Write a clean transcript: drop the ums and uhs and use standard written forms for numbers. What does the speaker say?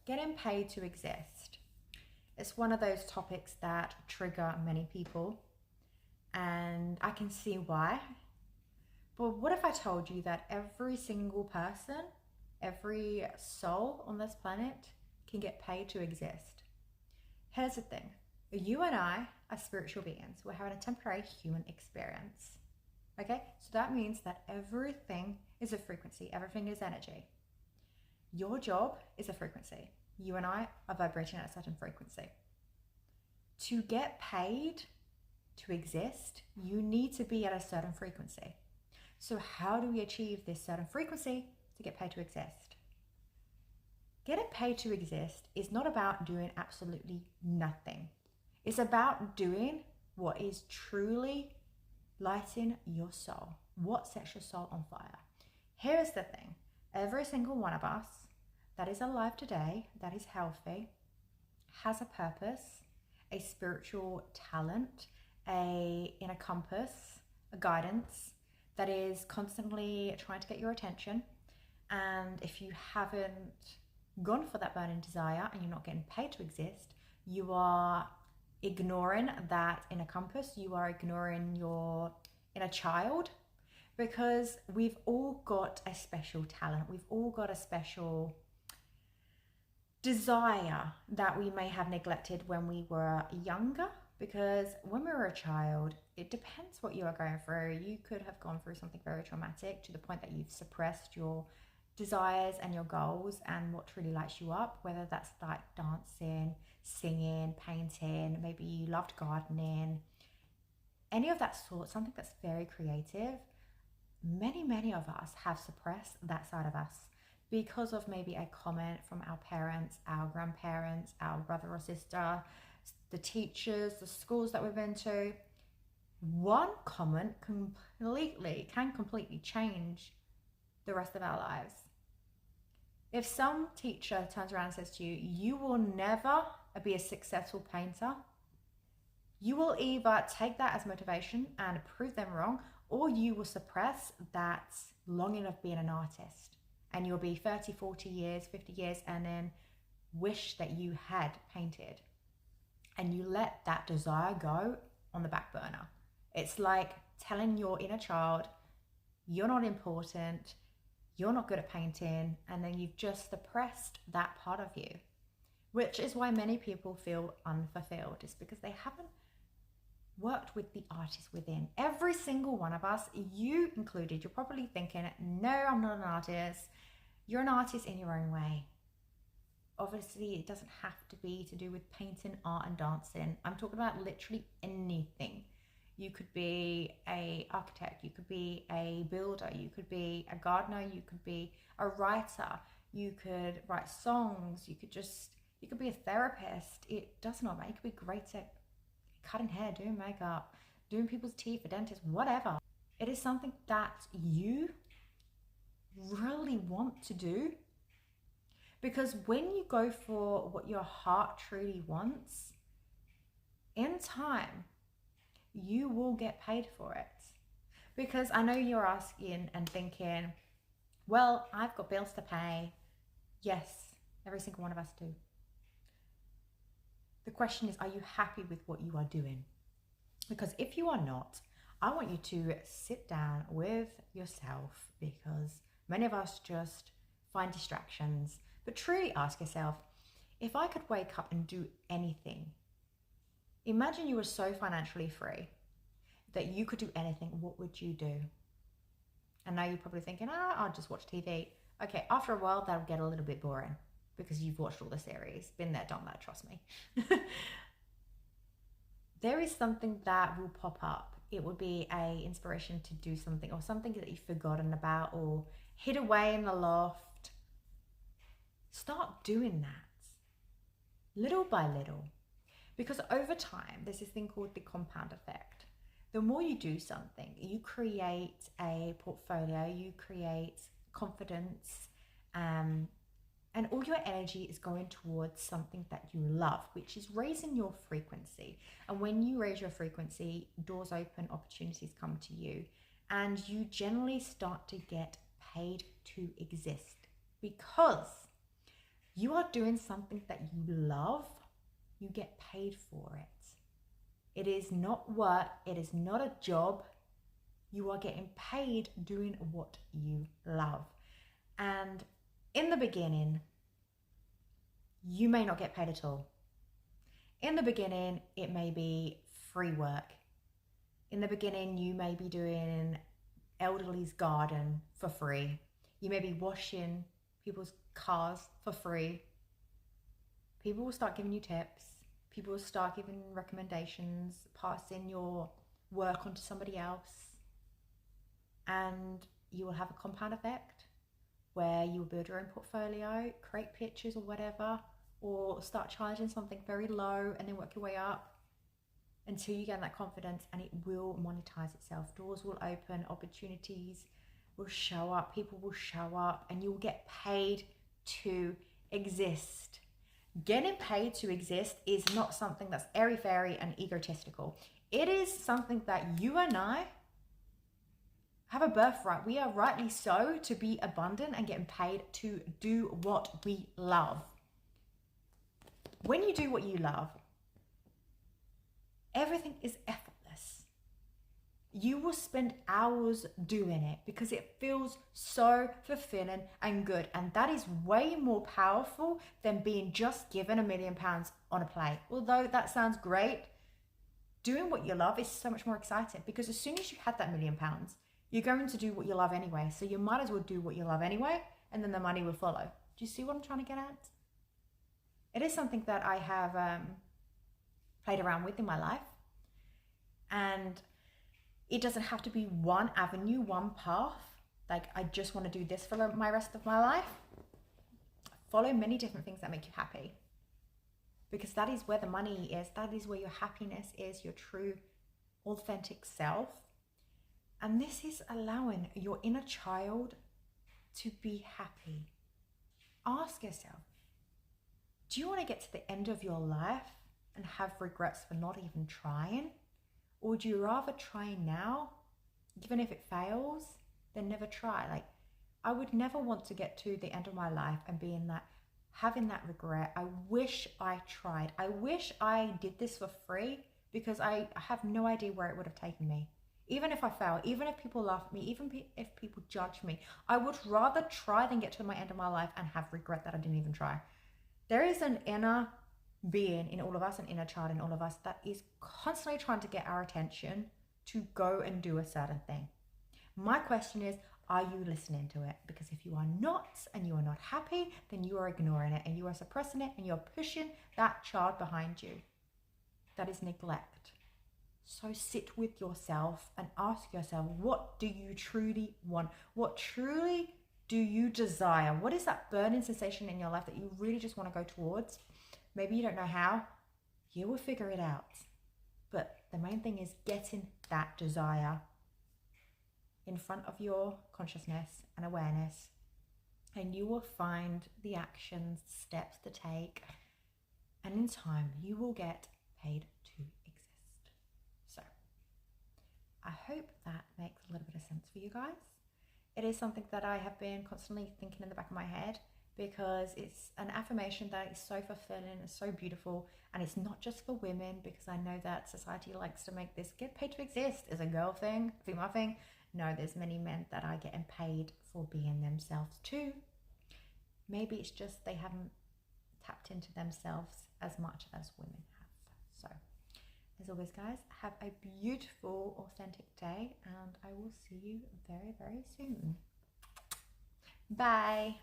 getting paid to exist. It's one of those topics that trigger many people, and I can see why. But what if I told you that every single person, every soul on this planet can get paid to exist? Here's the thing. You and I are spiritual beings. We're having a temporary human experience. Okay? So that means that everything is a frequency. Everything is energy. Your job is a frequency. You and I are vibrating at a certain frequency. To get paid to exist, you need to be at a certain frequency. So how do we achieve this certain frequency to get paid to exist? Getting paid to exist is not about doing absolutely nothing. It's about doing what is truly lighting your soul. What sets your soul on fire? Here is the thing. Every single one of us that is alive today, that is healthy, has a purpose, a spiritual talent, a inner compass, a guidance that is constantly trying to get your attention. And if you haven't gone for that burning desire and you're not getting paid to exist, you are ignoring that inner compass, you are ignoring your inner child, because we've all got a special talent, we've all got a special desire that we may have neglected when we were younger. Because when we were a child, it depends what you are going through. You could have gone through something very traumatic to the point that you've suppressed your desires and your goals and what truly lights you up, whether that's like dancing, singing, painting, maybe you loved gardening, any of that sort, something that's very creative. Many of us have suppressed that side of us because of maybe a comment from our parents, our grandparents, our brother or sister, the teachers, the schools that we've been to. One comment can completely change the rest of our lives. If some teacher turns around and says to you, you will never be a successful painter, you will either take that as motivation and prove them wrong, or you will suppress that longing of being an artist. And you'll be 30, 40 years, 50 years, and then wish that you had painted. And you let that desire go on the back burner. It's like telling your inner child, you're not important, you're not good at painting, and then you've just suppressed that part of you, which is why many people feel unfulfilled. It's because they haven't worked with the artist within. Every single one of us, you included, you're probably thinking, no, I'm not an artist. You're an artist in your own way. Obviously, it doesn't have to be to do with painting, art, and dancing. I'm talking about literally anything. You could be an architect, you could be a builder, you could be a gardener, you could be a writer, you could write songs, you could be a therapist. It does not matter. You could be great at cutting hair, doing makeup, doing people's teeth, a dentist, whatever. It is something that you really want to do. Because when you go for what your heart truly wants, in time, you will get paid for it. Because I know you're asking and thinking, well, I've got bills to pay. Yes, every single one of us do. The question is, are you happy with what you are doing? Because if you are not, I want you to sit down with yourself, because many of us just find distractions. But truly ask yourself, if I could wake up and do anything, imagine you were so financially free that you could do anything, what would you do? And now you're probably thinking, I'll just watch TV. Okay, after a while, that'll get a little bit boring because you've watched all the series. Been there, done that, trust me. There is something that will pop up. It would be an inspiration to do something, or something that you've forgotten about or hid away in the loft. Start doing that little by little, because over time there's this thing called the compound effect. The more you do something, you create a portfolio, you create confidence, and all your energy is going towards something that you love, which is raising your frequency. And when you raise your frequency, doors open, opportunities come to you, and you generally start to get paid to exist, because You are doing something that you love, you get paid for it. It is not work, it is not a job. You are getting paid doing what you love. And in the beginning, you may not get paid at all. In the beginning, it may be free work. In the beginning, you may be doing elderly's garden for free. You may be washing people's cars for free. People will start giving you tips. People will start giving recommendations, passing your work onto somebody else. And you will have a compound effect where you will build your own portfolio, create pictures or whatever, or start charging something very low and then work your way up until you gain that confidence, and it will monetize itself. Doors will open, opportunities will show up, people will show up, and you'll get paid to exist. Getting paid to exist is not something that's airy-fairy and egotistical. It is something that you and I have a birthright. We are rightly so to be abundant and getting paid to do what we love. When you do what you love, everything is effortless. You will spend hours doing it because it feels so fulfilling and good. And that is way more powerful than being just given £1 million on a plate. Although that sounds great, doing what you love is so much more exciting, because as soon as you had that £1 million, you're going to do what you love anyway. So you might as well do what you love anyway, and then the money will follow. Do you see what I'm trying to get at? It is something that I have played around with in my life. And it doesn't have to be one avenue, one path. Like, I just want to do this for my rest of my life. Follow many different things that make you happy. Because that is where the money is. That is where your happiness is, your true, authentic self. And this is allowing your inner child to be happy. Ask yourself, do you want to get to the end of your life and have regrets for not even trying? Or would you rather try now, even if it fails, than never try? Like, I would never want to get to the end of my life and be in that, having that regret. I wish I tried. I wish I did this for free, because I have no idea where it would have taken me. Even if I fail, even if people laugh at me, even if people judge me, I would rather try than get to my end of my life and have regret that I didn't even try. There is an inner being in all of us, an inner child in all of us, that is constantly trying to get our attention to go and do a certain thing. My question is, are you listening to it? Because if you are not, and you are not happy, then you are ignoring it, and you are suppressing it, and you're pushing that child behind you. That is neglect. So sit with yourself and ask yourself, what do you truly want? What truly do you desire? What is that burning sensation in your life that you really just want to go towards? Maybe you don't know how. You will figure it out. But the main thing is getting that desire in front of your consciousness and awareness, and you will find the actions, steps to take, and in time you will get paid to exist. So I hope that makes a little bit of sense for you guys. It is something that I have been constantly thinking in the back of my head, because it's an affirmation that is so fulfilling and so beautiful. And it's not just for women, because I know that society likes to make this get paid to exist as a girl thing, female thing. No, there's many men that are getting paid for being themselves too. Maybe it's just they haven't tapped into themselves as much as women have. So as always, guys, have a beautiful, authentic day, and I will see you very, very soon. Bye.